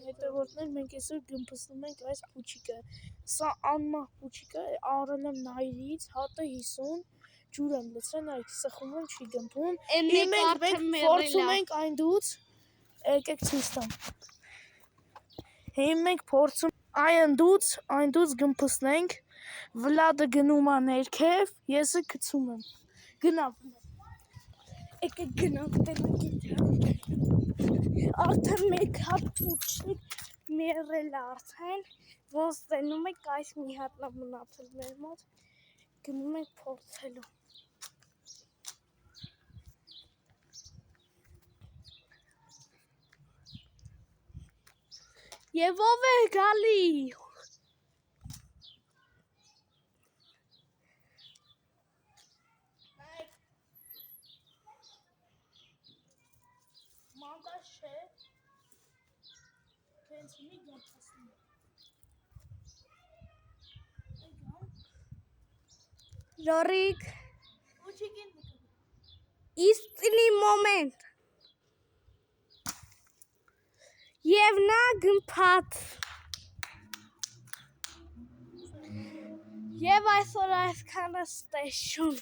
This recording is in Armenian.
հետևորդներ, մենք այսօր գմփսնում ենք այս փուչիկը։ Սա անմահ փուչիկ է, առել եմ Նայիրից, հատը 50, ջուր եմ լցրել, նայեք, սխում եմ, չի գմփում։ Մենք փորձում ենք այն դուց, եկեք ցույց տամ։ Հիմա մենք փորձում այն դուց գմփսնենք, Վլադը գնում է ներքև, եսը գցում եմ։ Գնա։ Եկեք գնանք արդեն մեկ հատ փուչիկ մեռել արդեն, ոնց տենում եք այս մի հատնա մնացել մեր մոտ, գնում ենք փորձելու։ Եվ ով է գալի։ Մանգաշ չէ, հենց մի գմփսնում եմ։ Լորիկ, իստնի մոմենտ, և նա գմփած, և այսօր այսքանը ստեշում։